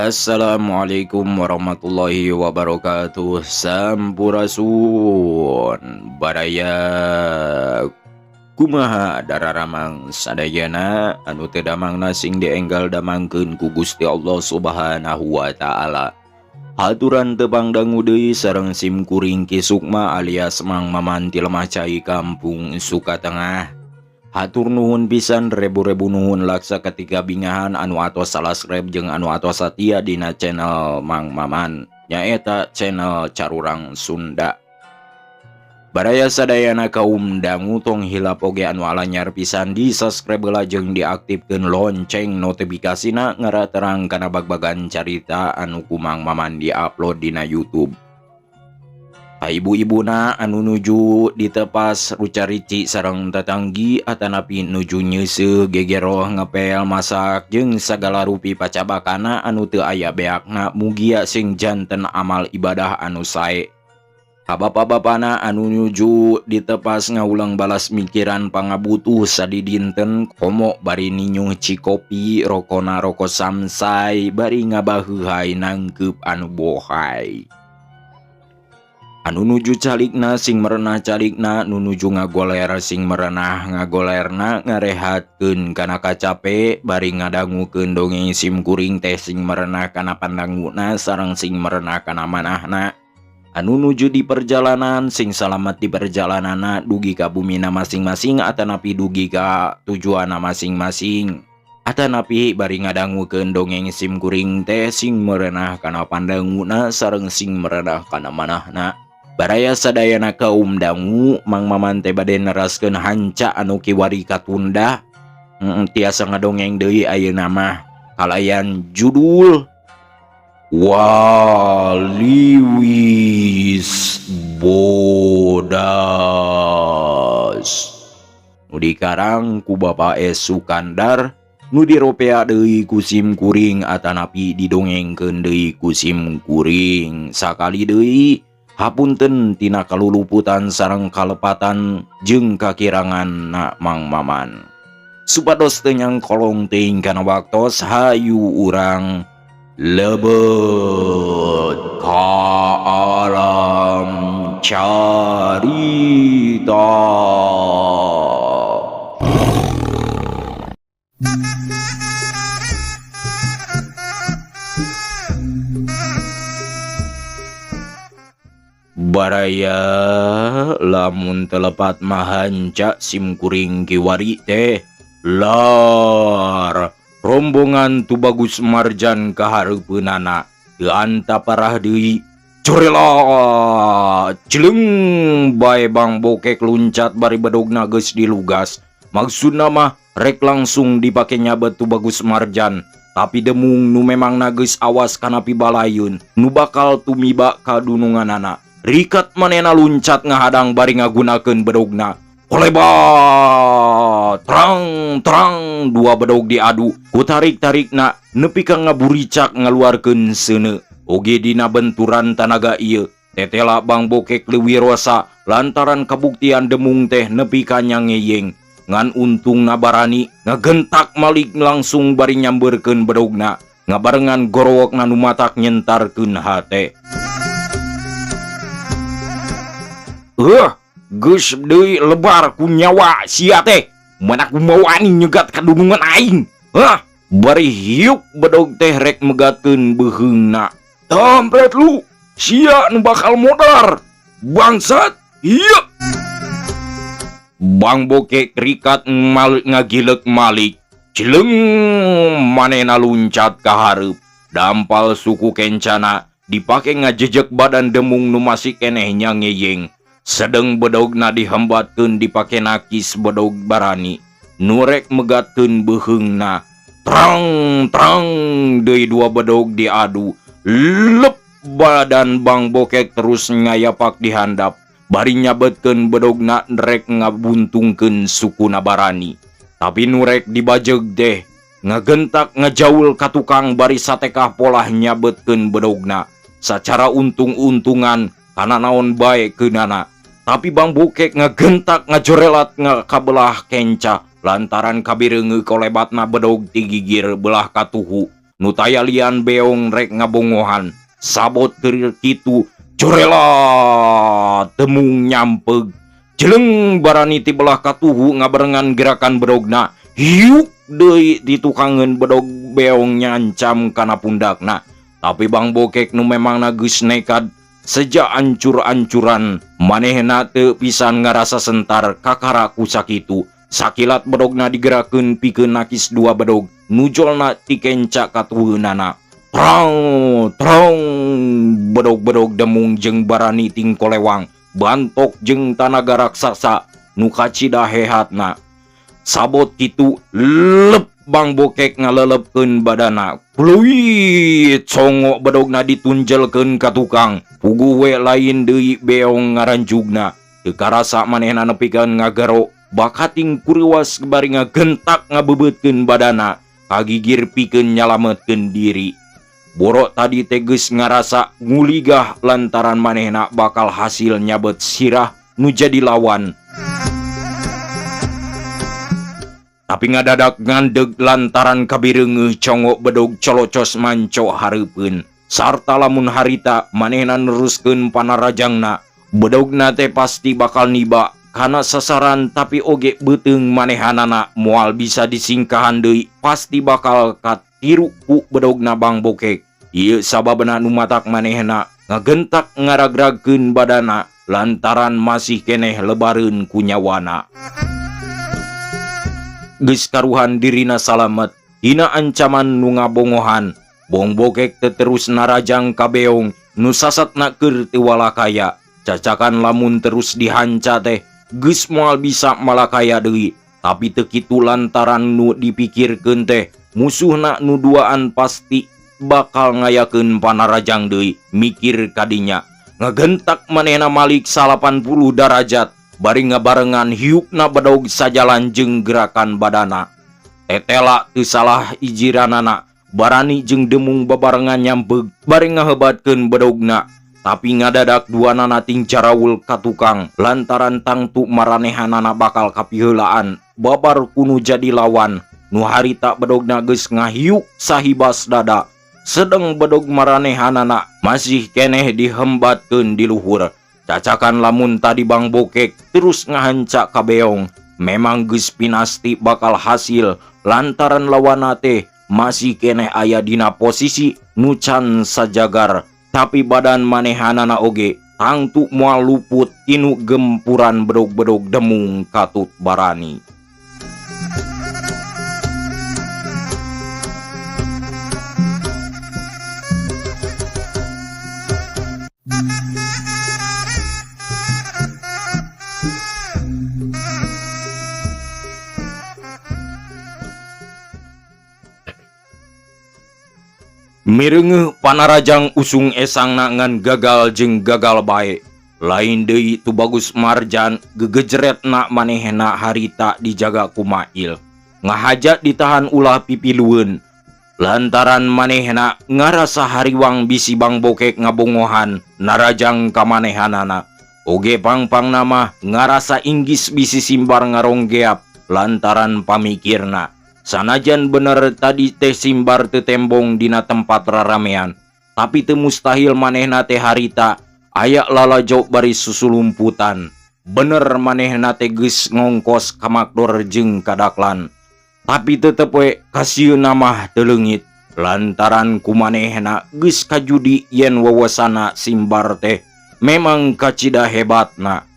Assalamualaikum warahmatullahi wabarakatuh. Sampurasun baraya kumaha dararamang sadayana anu teu damang nasing dienggal damangkeun ku Gusti Allah Subhanahu wa taala. Haturan tebang dangu deui sareng sim kuring Kisukma alias Mang Maman ti Lemah Cai Kampung Sukatengah. Hatur nuhun pisan rebu-rebu nuhun laksa ketika bingahan anu atos subscribe jeung anu atos satia dina channel Mang Maman nyaeta channel Carurang Sunda. Baraya sadayana kaum dangu tong hilap oge anu alanyar pisan di subscribe heula jeung diaktifkeun lonceng notifikasina ngaraterang kana bag-bagan carita anu ku Mang Maman di-upload dina YouTube. Ibu-ibuna anu nuju ditepas rucarici sareng tetanggi atanapi nuju nyeuseuh gegeroh ngepel masak jeung sagala rupi pacabakana anu teu aya beakna mugia sing janten amal ibadah anu sae. Kabapa-bapana anu nuju ditepas ngaulang balas mikiran pangabutuh sadi dinten komo bari ninyuh cikopi rokona roko samsai bari ngabaheuhai nangkeup anu bohay. Anu nuju calikna sing merenah calikna, nu nuju ngagoler sing merenah ngagolerna ngarehatkeun kana kacape bari ngadangukeun dongeng sim kuring teh sing merenah kana pandanguna sareng sing merenah kana manahna. Anu nuju di perjalanan sing salamet di perjalanana dugi ka bumina masing-masing atanapi dugi ka tujuanna masing-masing. Atanapi bari ngadangukeun dongeng sim kuring teh sing merenah kana pandanguna sareng sing merenah kana manahna. Baraya sadayana kaum dangu Mang Maman teh bade neraskeun hanca anu kiwari katunda. Tiasa ngadongeng deui ayeuna mah kalayan judul Waliwis Bodas. Nu dikarang ku Bapak S. Sukandar, nu diropea deui ku sim kuring atanapi didongengkeun deui ku sim kuring. Sakali deui hapunten tina kaluluputan sareng kalepatan jeung kakirangan na Mang Maman. Supados teu nyangkolong teuing kana waktos hayu urang lebet ka alam carita. Baraya lamun telepat mahanca sim kuring kiwari teh lar rombongan tu Bagus Marjan kahareupeunana teu anta parah deui corela celeng bae Bang Bokek luncat bari bedogna geus dilugas. Maksudna mah rek langsung dipake nyabet tu Bagus Marjan, tapi demung nu memang geus awas kana pibalayeun nu bakal tumiba ka dununganana. Rikat manena luncat ngahadang bari ngagunakeun bedogna. Olebat terang dua bedog diadu ku tarik-tarikna nepi ka ngaburicak ngaluarkeun seuneu. Oge dina benturan tanaga ieu tetela Bang Bokek leuwih rosa lantaran kabuktian demung teh nepi ka nyangeyeng. Ngan untung nabarani ngagentak malik langsung bari nyambeurkeun bedogna ngabarengan gorowokna nu matak nyentarkeun hate. Geus deui lebar ku nyawa sia teh mana kumaha ani nyegat ka dunungan aing. Bari hiuk bedog teh rek megatkeun beheungna. Tampret lu sia nu bakal modar bangsat ieu. Bang Bokek rikat malik ngagileuk malik celeng manena luncat ka hareup dampal suku kencana dipake ngajejek badan demung nu masih keneh nyangeyeng. Sedeng bedogna dihambatkeun dipake nakis bedog barani nurek megatkeun beheungna. Terang deui dua bedog diadu lep badan Bang Bokek terus ngayapak dihandap bari nyabetkeun bedogna rek ngabuntungkeun sukuna barani. Tapi nurek dibajeg deh ngagentak ngajaul ka tukang bari satekah polah nyabetkeun bedogna sacara untung-untungan kana naon bae keunana. Tapi Bang Bokek ngagentak ngajorelat ngakabelah kenca lantaran kabireungeu kolebatna bedog ti gigir belah katuhu nu taya lian beong rek ngabongohan. Sabot keur kitu corela temung nyampeg. Jeleng barani ti belah katuhu ngabarengan gerakan bedogna. Hiuk deui ditukangeun bedog beong nyancam kana pundakna. Tapi Bang Bokek nu memang geus nekat sejak ancur-ancuran manehna teu pisan ngarasa sentar kakara ku sakitu. Sakilat bedogna digerakkeun pikeun nakis dua bedog nujolna ti kenca katuheunana. Trong bedog-bedog demung jeung barani ting kolewang bantok jeung tanaga raksasa nu kacida hehatna. Sabot kitu lep Bang Bokek ngalelepkeun badana. Pluit songo bedogna ditunjelkeun ka tukang. Puguh we lain deui beong ngaranjugna. Teu karasa manehna nepikeun ngagero bakating kuriwas bari ngagentak ngabebeutkeun badana kagigir pikeun nyalametkeun diri. Borok tadi teges ngarasa nguligah lantaran manehna bakal hasil nyabet sirah nu jadi lawan. Tapi ngadadak ngandeg lantaran kabireungeuh congok bedog colocos manco hareupeun. Sarta lamun harita manehna neruskeun panarajangna, bedogna teh pasti bakal niba kana sasaran tapi oge beuteung manehanana moal bisa disingkahan deui pasti bakal katiru ku bedogna Bang Bokek. Ieu sababna nu matak manehna ngagentak ngaragragkeun badana lantaran masih keneh lebareun ku nyawana. Geus karuhan dirina salamet hina ancaman nu ngabongohan. Bang Bokek teu terus narajang ka beong nu sasatna keur teu walakaya. Cacakan lamun terus dihanca teh geus moal bisa malakaya deui. Tapi teu kitu lantaran nu dipikirkeun teh musuhna nu duaan pasti bakal ngayakeun panarajang deui. Mikir kadinya ngagentak manehna malik 80 derajat bari ngabarengan hiukna bedog sajalan jeung gerakan badana. Tetela teu salah ijiranana barani jeung demung babarengan nyampeg bari ngahebatkeun bedogna. Tapi ngadadak duanana ting carawul ka tukang lantaran tangtu maranehanana bakal kapiheulaan babar kuno jadi lawan. Nu harita bedogna geus ngahiuk sahibas dada. Sedeng bedog maranehanana masih keneh dihembatkeun di luhur. Cacakan lamun tadi Bang Bokek terus ngahanca ka beong memang geus pinasti bakal hasil lantaran lawanna teh masih keneh aya dina posisi nu can sajagar. Tapi badan manehanana oge tangtu moal luput tinu gempuran bedog-bedog demung katut barani. Mireungeuh panarajang usung esangna ngan gagal jeung gagal bae. Lain deui tu Bagus Marjan gegejretna manehna harita dijaga ku Mail. Ngahajat ditahan ulah pipilueun. Lantaran manehna ngarasa hariwang bisi Bang Bokek ngabongohan narajang ka manehanana. Oge pangpangna mah ngarasa inggis bisi simbar ngaronggeap lantaran pamikirna. Sanajan bener tadi teh simbar teu tembong dina tempat raramean, tapi teu mustahil manehna teh harita aya lalajo bari susulumputan. Bener manehna teh geus ngongkos ka Makdor jeung kadaklan, tapi tetep we kasieuna mah teu leungit lantaran kumanehna geus kajudi yen wawasana simbar teh memang kacida hebatna.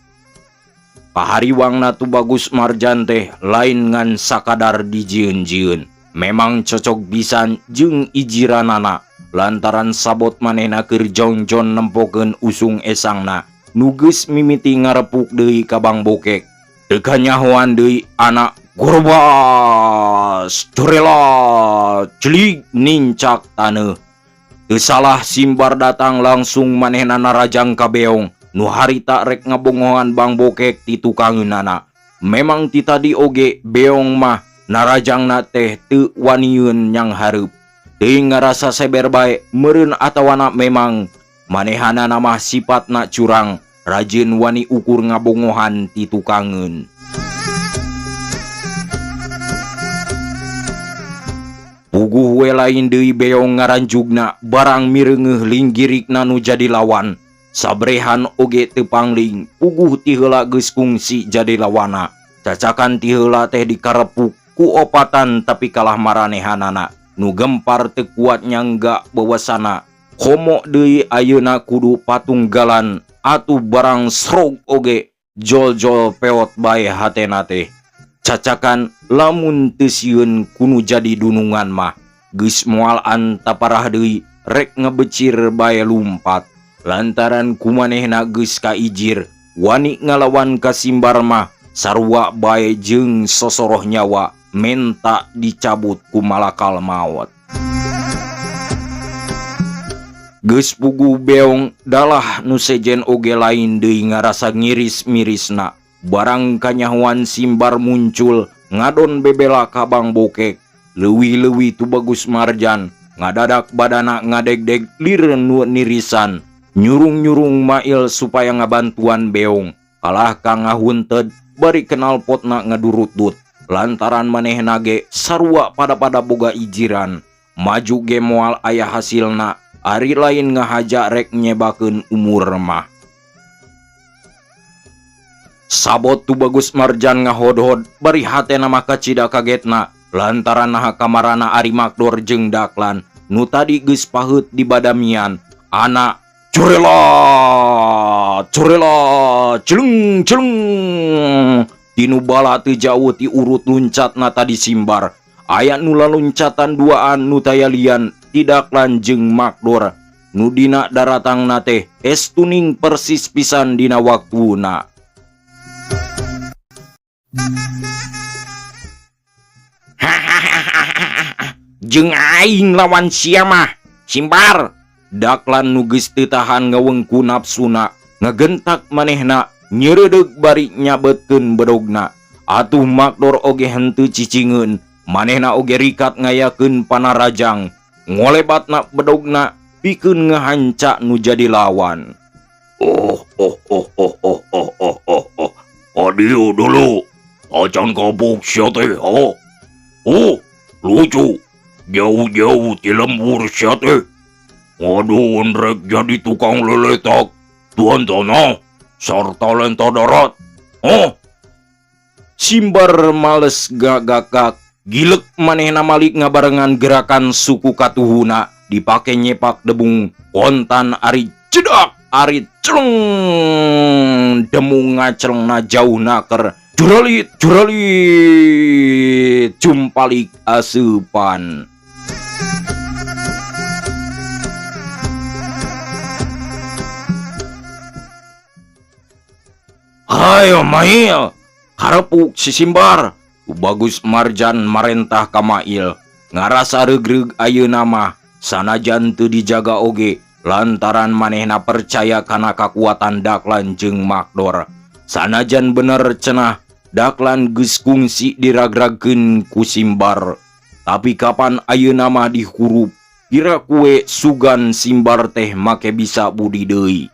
Pahariwangna tu Bagus Marjan teh lain ngan sakadar dijieun-jieun. Memang cocok pisan jeung ijiranana lantaran sabot manehna keur jongjon nempokeun usung esangna nu geus mimiti ngarepuk deui ka Bang Bokek. Teu kanyahoan deui anak gorbas corela celik nincak taneuh. Teu salah simbar datang langsung manehna narajang ka beong nu harita rek ngabongohan Bang Bokek ti tukangeunana. Memang ti tadi oge beong mah narajangna teh teu wanieun nyang hareup. Teuing ngarasa seber bae meureun atawana memang manehanana mah sifatna curang, rajin wani ukur ngabongohan ti tukangeun. Puguh we lain deui beong ngaranjugna barang mireungeuh linggirikna nu jadi lawan. Sabrehan oge teu pangling, puguh ti heula geus kungsi jadi lawana. Cacakan ti heula teh dikarepuk ku opatan tapi kalah maranehanana. Nu gempar teu kuat nyangga bewasana. Komo deui ayeuna kudu patunggalan atuh barang srog oge jol-jol peot bae hatena teh. Cacakan lamun teu sieun kunu jadi dunungan mah geus moal antaparah deui rek ngebecir bae lumpat. Lantaran kumanehna geus kaijir wani ngalawan ka Simbar mah sarua bae jeung sosoroh nyawa menta dicabut ku malakal maut. Geus puguh beong dalah nu sejen oge lain deui ngarasa ngiris-mirisna. Barang kanyahoan Simbar muncul ngadon bebela kabang bokek. Leuwih-leuwih tu Bagus Marjan ngadadak badana ngadegdeg lireun nu nirisan. Nyurung-nyurung Mail supaya ngabantuan beong. Kalah kangahunted bari kenal potna ngadurut-dut. Lantaran manehna ge sarua pada boga ijiran. Maju ge moal aya hasilna. Ari lain ngahaja rek nyebakeun umur mah. Sabot tu Bagus Marjan ngahodhod bari hatena mah kacida kagetna. Lantaran naha kamarana Ari Magdor jeung Daklan nu tadi geus paheut di badamian. Anak curela celeng tinu bala teu jauh ti urut luncatna tadi Simbar. Aya nu laluncatan duaan nu tayalian tidak lanjeng Magdor nu dina daratangna teh es tuning persis pisan dina waktuna. Jeung aing lawan sia mah Simbar. Daklan nu geus teu tahan ngawengku nafsuna ngagentak manehna nyeureudeg bari nyabetkeun bedogna. Atuh Magdor oge henteu cicingeun, manehna oge rikat ngayakeun panarajang. Ngolebatna bedogna pikeun ngahanca nu jadi lawan. Adieu dulu, acan kabuk sia teh. Lucu, jauh-jauh ti lembur sia teh. Waduh, rek jadi tukang leletak tuan tanah sarta lenta darat. Simbar males gagakak. Gilek manehna malik ngabarengan gerakan suku katuhuna dipake nyepak debung kontan ari cedak ari celeng demu ngacelengna jauh naker juralit cumpalik asupan. Hayo Mail, harapuk si Simbar. Bagus Marjan marentah ka Mail. Ngarasa regreg ayeuna mah sanajan teu dijaga oge lantaran manehna percaya kana kakuatan Daklan jeung Magdor. Sanajan bener cenah Daklan geus kungsi diragragkeun ku Simbar. Tapi kapan ayeuna mah dihurup kira kue sugan Simbar teh make bisa budi deui.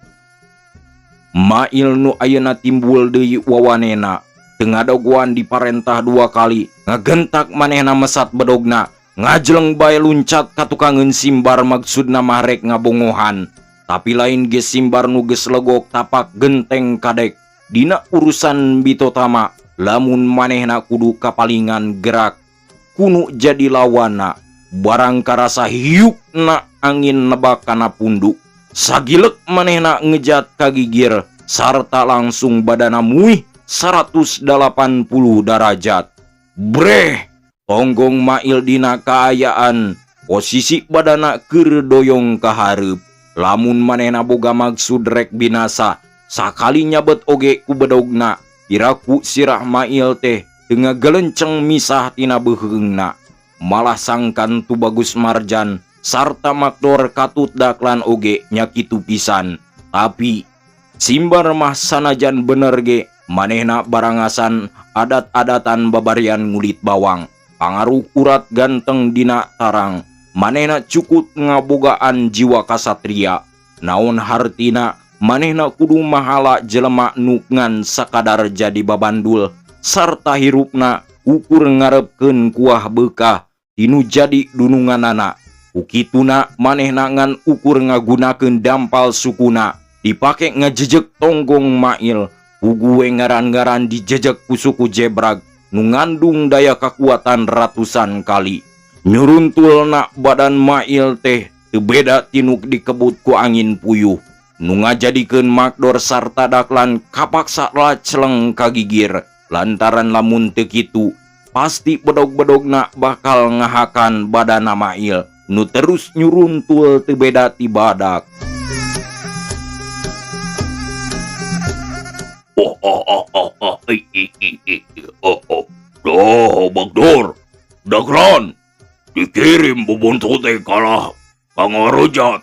Mail nu ayeuna timbul deui wawanena tengadoguan diparentah 2 kali ngagentak manehna mesat bedogna ngajleng bae luncat ka tukangeun Simbar maksudna mah rek ngabongohan. Tapi lain ge Simbar nu geus legok tapak genteng kadek dina urusan bitotama lamun manehna kudu kapalingan gerak kunu jadi lawana. Barang karasa hiukna angin nebak kana punduk sagilek manehna ngejat kagigir sarta langsung badana muih 180 derajat. Breh, tonggong Mail dina kaayaan posisi badana keur doyong ka hareup. Lamun manehna boga maksud rek binasa sakali nyabet oge ku bedogna piraku sirah Mail teh teu ngagelenceng misah tina beuheungna. Malah sangkan tu Bagus Marjan sarta Magdor katut Daklan oge nya kitu pisan. Tapi Simbar mah sanajan bener ge manehna barangasan adat-adatan babarian ngulit bawang. Pangaruh urat ganteng dina tarang. Manehna cukup ngabogaan jiwa kasatria. Naon hartina manehna kudu mahala jelema nu ngan sakadar jadi babandul sarta hirupna ukur ngarepkeun kuah beukah tinu jadi dununganana. Ukituna manehna ngan ukur ngagunakeun dampal sukuna dipake ngajejek tonggong mail pugue ngaran-ngaran dijejek ku suku jebrag nu ngandung daya kekuatan ratusan kali. Nyuruntulna badan mail teh teu beda tinu dikebut ku angin puyuh nu ngajadikeun Magdor sarta Daklan kapaksa laceleng kagigir lantaran lamun teu kitu pasti bedog-bedogna bakal ngahakan badana mail nu terus nyuruntul teu beda ti badak. Doh, Magdor, Daklan, dikirim bubuntut teh kalah kangarojat.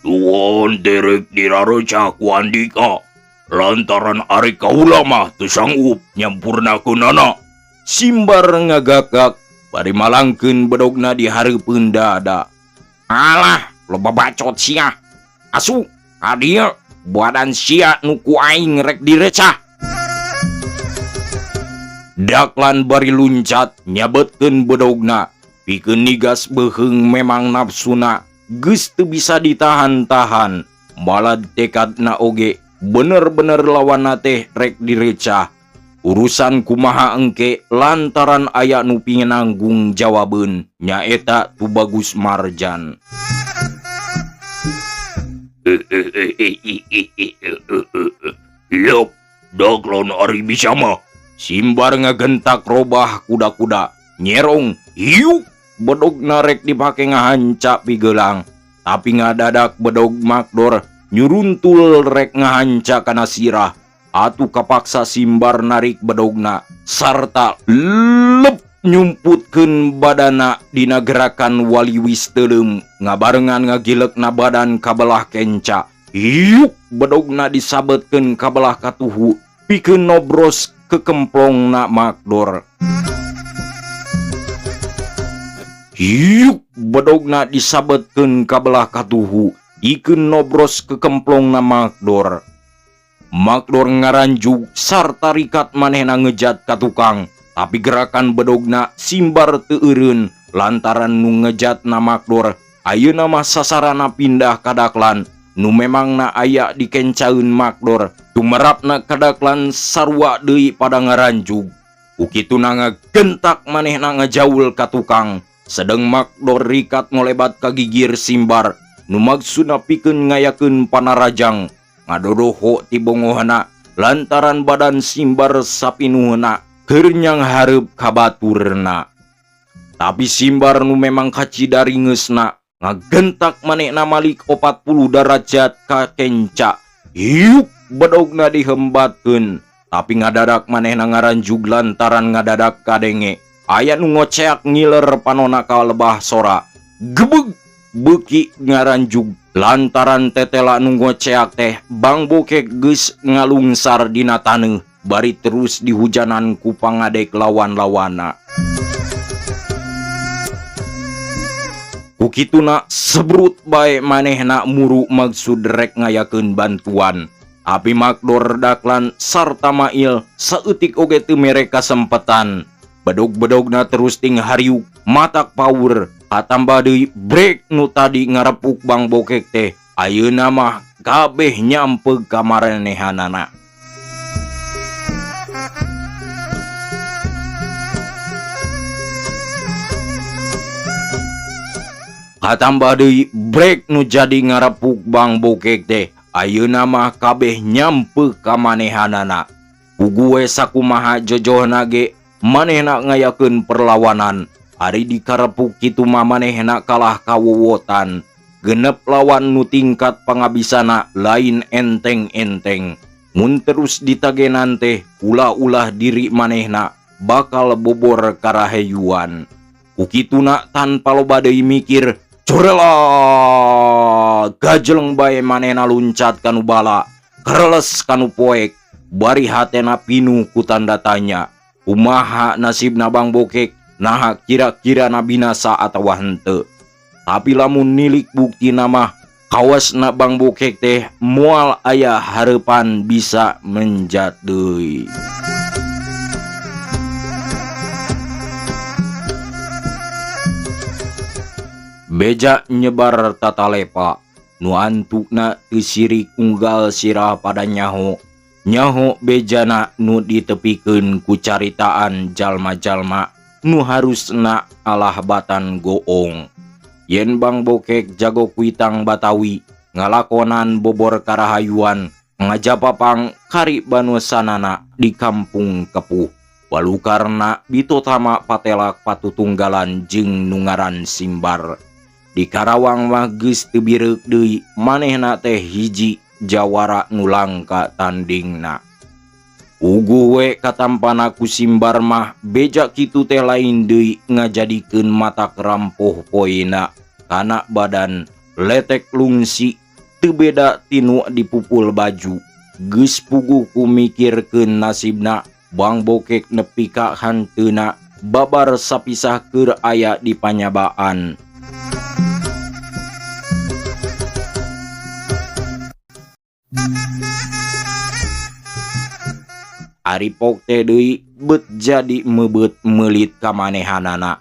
Tuan derek dirareca ku Andika lantaran ari kaula mah teu sanggup nyampurnakeun anak. Simbar ngagakak bari malangkeun bedogna di hareupeun dada. Alah, loba bacot sia. Asu, kadieu badan sia nu ku aing rek direcah. Daklan bari luncat nyabetkeun bedogna pikeun nigas beheung memang nafsuna geus teu bisa ditahan-tahan. Malah tekadna oge bener-bener lawanna teh rek direcah. Urusan kumaha engke lantaran aya nu pingin nanggung jawabeun nyaeta Tubagus Marjan. Yup, Daklan ari bisa mah. Simbar ngagentak robah kuda-kuda nyerong hiu bedog narek dipake ngahanca pigelang tapi ngadadak bedog Magdor nyuruntul rek ngahanca kana sirah atuh kapaksa Simbar narik bedogna sarta lep nyumputkeun badana dina gerakan waliwis teuleum ngabarengan ngagilekna badan kabelah kenca. Hiu bedogna disabetkeun kabelah katuhu pikeun nobros kekemplongna Magdor. Hiu bedogna disabetkeun kabelah katuhu ikeun nobros kekemplongna Magdor. Magdor ngaranjug sarta rikat manehna ngejat ka tukang tapi gerakan bedogna Simbar teu eureun lantaran nu ngejatna Magdor ayeuna mah sasarana pindah ka Daklan nu memangna aya dikencaeun Magdor tumerapna ka Daklan sarua deui pada ngaranjug. Ukituna ngagentak manehna ngajaul ka tukang sedeng Magdor rikat ngolebat ka gigir Simbar nu maksudna pikeun ngayakeun panarajang ngadodoho ti bongohna lantaran badan Simbar sapinuhna keur nyang hareup ka baturna. Tapi Simbar nu memang kacidaringeusna ngagentak manehna malik 40 derajat ka kenca. Hiuk bedogna dihembatkeun tapi ngadadak manehna ngaranjug lantaran ngadadak kadenge aya nu ngoceak ngiler panona ka lebah sora. Gebeg beuki ngaranjug lantaran tetela nu ngoceak teh Bang Bokek geus ngalungsar dina taneuh bari terus dihujanan ku pangadek lawan-lawana. Ukituna sebrut bae manehna muru maksud rek ngayakeun bantuan. Tapi Magdor Daklan sarta Mail saeutik oge teu mere kasempetan. Bedog-bedogna terus ting hariuk matak power atamba deui brek nu tadi ngarepuk Bang Bokek teh ayeuna mah kabeh nyampeg ka marenehanana. Atambah deui brek nu jadi ngarepuk Bang Bokek teh ayeuna mah kabeh nyampe ka manehanana. Ugue sakumaha jojohna ge manehna ngayakeun perlawanan. Ari dikarepuk kitu mah manehna kalah kawowotan. Genep lawan nu tingkat pangabisana lain enteng-enteng. Mun terus ditagenan teh ulah-ulah diri manehna bakal bobor karahayuan. Ukituna tanpa loba deui mikir corela gajeleng bae manehna luncat kanu bala kereles kanu poek bari hatena pinuh ku tanda tanya kumaha nasibna Bang Bokek nah kira-kira na binasa atawa henteu. Tapi lamun nilik bukti nama kawasna Bang Bokek teh moal aya hareupan bisa menjat deui. Beja nyebar tatalepa, nu antukna teu sirik unggal sirah pada nyaho. Nyaho bejana nu ditepikeun ku caritaan jalma-jalma nu harusna alah batan goong. Yen Bang Bokek jago kuitang Batawi ngalakonan bobor karahayuan ngajapapang kari banusanana di kampung Kepuh. Walukarna bitotama patelak patutunggalan jeung nungaran Simbar. Di Karawang mah geus teu bireuk deui manehna teh hiji jawara nu langka tandingna. Ugu we katampana ku Simbar mah beja kitu teh lain deui ngajadikeun mata kerampoh poina kana badan letek lungsi teu beda tinu dipupul baju. Geus puguh ku mikirkeun nasibna Bang Bokek nepi ka hanteuna babar sapisah keur aya di panyabaan. Ari pok teh deui beut jadi mebeut meulit kamanehanana.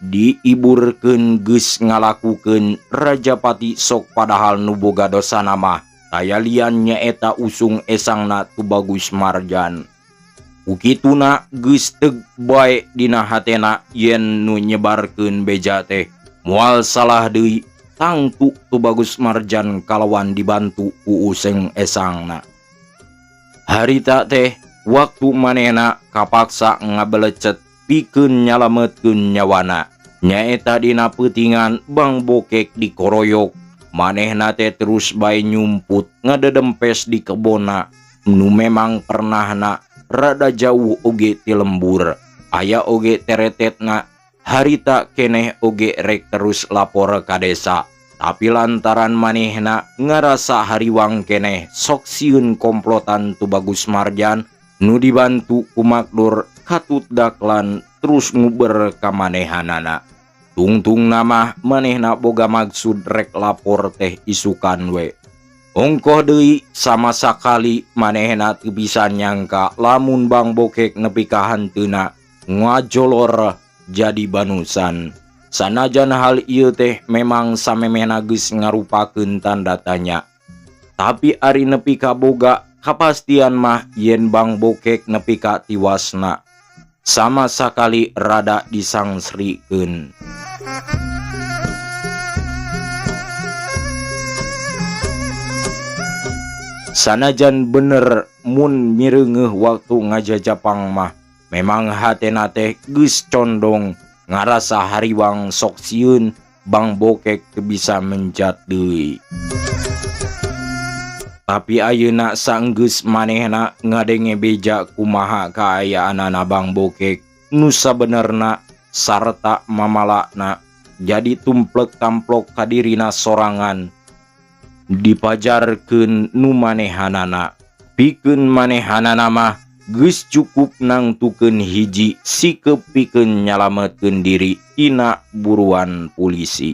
Diiburkeun geus ngalakukeun Rajapati sok padahal nu boga dosana mah taya lian nyaeta usung esangna Tubagus Marjan. Ukituna geus teug bae dina hatena yen nu nyebarkeun beja teh moal salah deui tangtu Tubagus Marjan kalawan dibantu ku useng esangna. Harita teh waktu manehna kapaksa ngabelecet pikeun nyalametkeun nyawana. Nyaeta dina peutingan Bang Bokek dikoroyok, manehna teh terus bae nyumput ngadedempes di kebona nu memang pernahna rada jauh oge ti lembur. Aya oge teretetna harita keneh oge rek terus lapor ka desa. Tapi lantaran manehna ngarasa hariwang keneh sok sieun komplotan Tubagus Marjan nu dibantu ku Makdur katut daklan terus nguber ka manehanana. Tungtung nama manehna boga maksud rek lapor teh isukan we. Ongkoh deui sama sakali manehna teu bisa nyangka lamun Bang Bokek nepi ka hanteuna ngajolor jadi banusan. Sanajan hal ieu teh memang samemehna geus ngarupakeun tanda tanya. Tapi ari nepi ka boga kapastian mah yen Bang Bokek nepi ka tiwasna sama sakali rada disangsrikeun. Sanajan bener mun mireungeuh waktu ngajajapang mah memang hatena teh geus condong ngarasa hariwang sok sieun Bang Bokek teu bisa menjat deui. Tapi ayeuna saenggeus manehna ngadenge beja kumaha kaayaanana Bang Bokek nu sabenerna sarta mamalakna jadi tumplek tamplok kadirina sorangan dipajarkeun nu manehanana. Pikeun manehanana mah geus cukup nangtukeun hiji sikep pikeun nyalametkeun diri tina buruan polisi.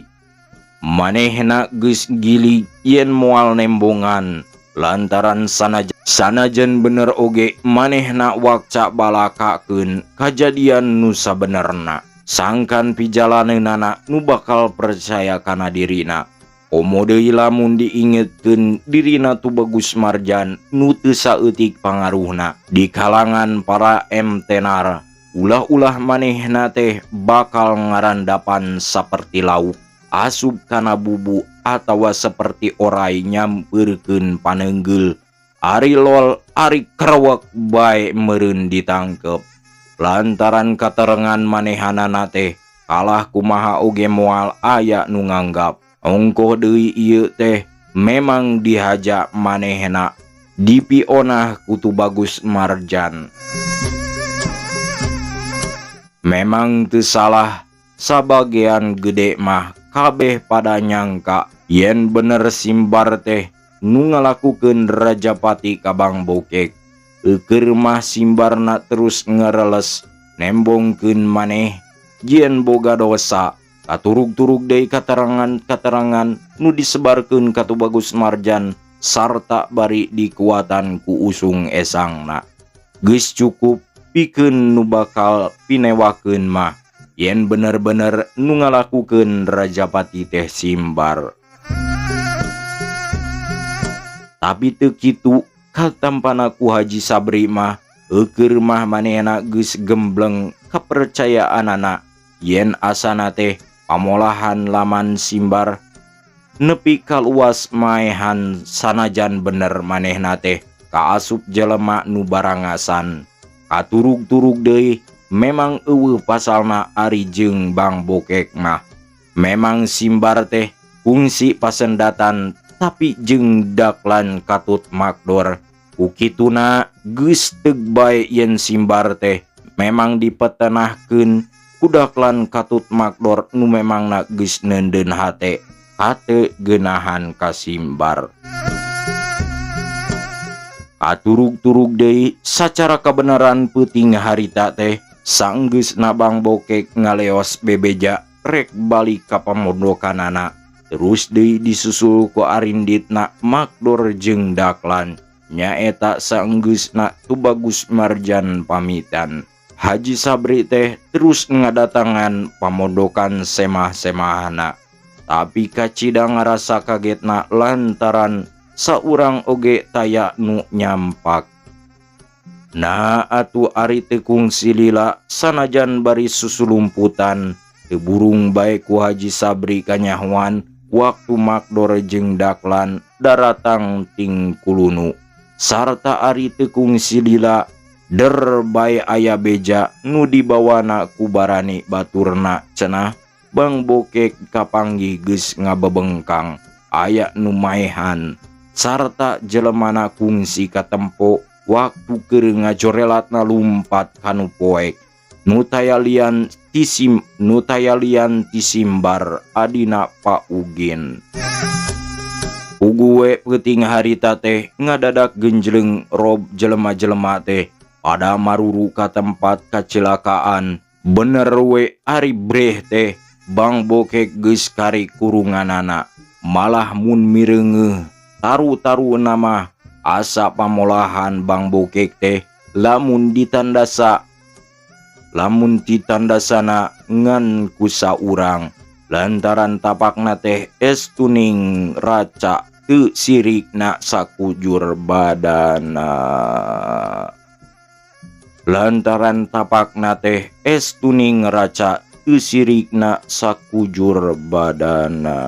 Manehna geus gilig yen moal nembongan lantaran sanajan bener oge manehna wakca balakakeun kajadian nu sabenerna. Sangkan pijalaneunana nu bakal percaya kana dirina. Komo deui lamun diingetkeun dirina Tubagus Marjan nu teu saeutik pangaruhna di kalangan para emtenar. Ulah-ulah manehna teh bakal ngarandapan saperti lauk asup kana bubu atawa seperti orai nyampeurkeun paneunggel. Ari lol ari krewek bae meureun ditangkep. Lantaran katerengan manehanana teh kalah kumaha oge moal aya nu nganggap ongkoh deui ieu teh memang dihaja manehna dipionah ku Tubagus Marjan. Memang teu salah sabagean gede mah kabeh pada nyangka yen bener Simbar teh nu ngalakukeun Rajapati ka Bang Bokek. Eukeur mah Simbarna terus ngereles nembongkeun maneh yen boga dosa. Katurug-turug deui katerangan-katerangan nu disebarkeun ka Tubagus Marjan sarta bari dikuatan ku usung esangna. Geus cukup pikeun nu bakal pinewakeun mah yen bener-bener nu ngalakukeun Rajapati teh Simbar. Tapi teu kitu katampana ku Haji Sabri mah eukeur mah manehna geus gembleng kapercayaanana yen asana teh pamolahan laman Simbar nepi kaluas maehan sanajan bener manehna teh kaasup jelema nu barangasan. Katurug-turug deui memang eueuh pasalna ari jeung Bang Bokek mah. Memang Simbar teh kungsi pasendatan tapi jeung Daklan katut makdor. Ukituna geus teug bae yen Simbar teh memang dipetenahkeun ku Daklan katut makdor nu memangna geus neundeun hate kate geunahan ka Simbar. Katurug-turug deui sacara kebenaran peuting harita teh sanggeusna Bang Bokek ngaleos bebeja rek balik ka pamondokanana. Terus deui disusul ku arinditna Makdor jeung Daklan nyaeta saenggeusna Tubagus Marjan pamitan. Haji Sabri teh terus ngadatangan pamondokan semah-semahana. Tapi kacidang ngarasa kagetna lantaran saurang oge taya nu nyampak. Nah atuh ari teu kungsi lila sanajan bari susulumputan teu burung bae ku Haji Sabri kanyahoan waktu Makdor jeung Daklan daratang ting kulunu. Sarta ari teu kungsi lila der bae aya beja nu dibawana ku Barani baturna cenah Bang Bokek kapanggih geus ngabebengkang aya nu maehan sarta jelemana kungsi katempo waktu keur ngajorelatna lumpat kanu poek nu tayalian ti Simbar adina Pak Ugin. Ugue peuting harita teh ngadadak genjleng rob jelema-jelema teh pada maruru ka tempat kacelakaan. Bener we ari breh teh Bang Bokek geus kari kurunganana. Malah mun mireungeuh taru-taru nama asa pamolahan Bang Bokek teh lamun ditandasana ngan ku saurang lantaran tapakna teh estuning raca teu sirikna sakujur badana. Lantaran tapakna teh estuning raca teu sirikna sakujur badana.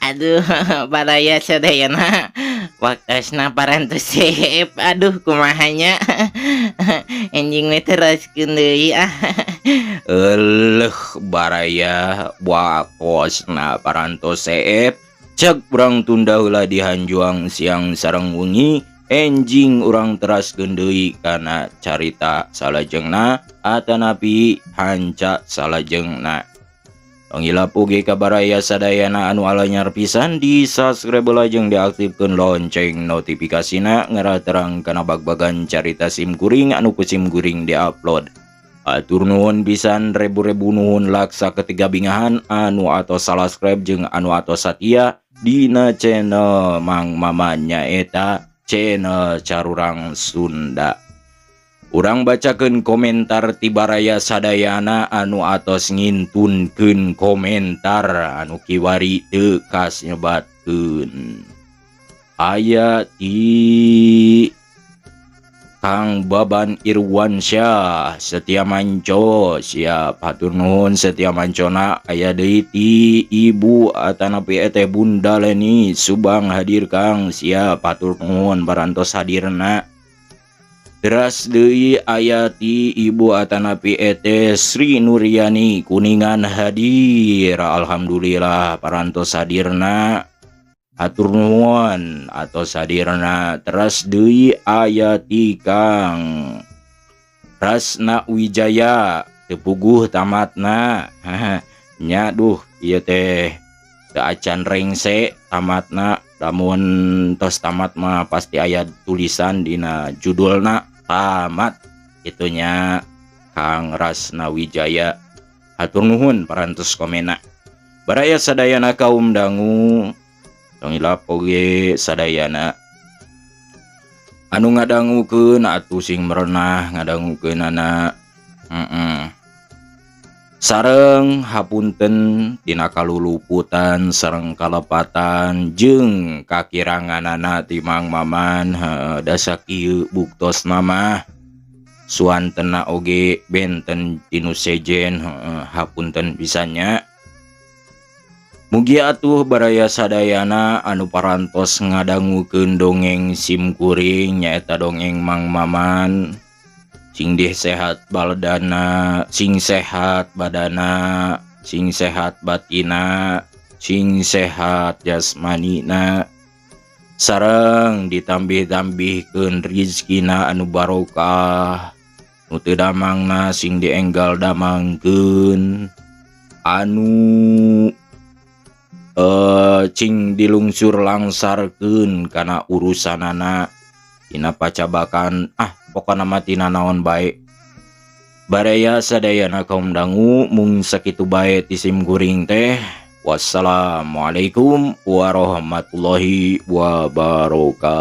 Aduh, baraya sadayana waktasna parantosep. Aduh, kumahanya enjing we teraskeun deui ah. Eleuh baraya wakosna parantosep cek urang tunda heula di Hanjuang siang sareng wengi enjing urang teraskeun deui kana carita salajengna atanapi hanca salajengna. Panggila puge kabaraya sadayana anu alanyar pisan di subscribe lajeng diaktifkeun lonceng notifikasina ngaraterang kana bag-bagan carita sim kuring anu ku sim kuring diupload. Atur nuhun pisan rebu-rebu nuhun laksa ketiga bingahan anu atos subscribe jeung anu atos satia dina channel Mang Mama nyaeta channel Carurang Sunda. Urang bacakeun komentar ti baraya sadayana anu atos ngintunkeun komentar anu kiwari teu kas nyebatkeun. Aya ti Kang Baban Irwansyah Setia Manco, siap hatur nuhun Setia Mancona. Aya deui ti Ibu atanapi eteh Bunda Leni Subang hadir Kang, siap hatur nuhun parantos hadirna. Teras deui aya ti Ibu atanapi eteh Sri Nuryani Kuningan hadir, alhamdulillah parantos hadirna. Hatur nuhun atos hadirna. Teras deui aya ti Kang Rasna Wijaya tepuguh tamatna. Nya duh ieu teh teu acan rengse tamatna, lamun tos tamat mah pasti aya tulisan dina judulna tamat itunya Kang Rasna Wijaya. Hatur nuhun parantos komena. Baraya sadayana kaum dangu tong ilapo ge sadayana anu ngadangukeun atuh sing merenah ngadangukeun anak sareng hapunten tina kaluluputan sareng kalepatan jeung kakiranganana ti Mang Maman da sakieu buktosna mah suantena oge benten tinu sejen hapunten pisannya. Mugi atuh baraya sadayana anu parantos ngadangukeun dongeng simkuring nyaeta dongeng Mang Maman sing deh sehat baladana, sing sehat badana, sing sehat batina, sing sehat jasmanina, sareng ditambih-tambihkeun rizkina anu barokah, nu teu damangna sing dienggal damangkeun, anu cing dilungsur langsarkeun kana urusanana tina pacabakan pokona mah tina naon bae. Baraya sadayana kaum dangu mung sakitu bae ti simkuring teh. Wassalamualaikum warahmatullahi wabarakatuh.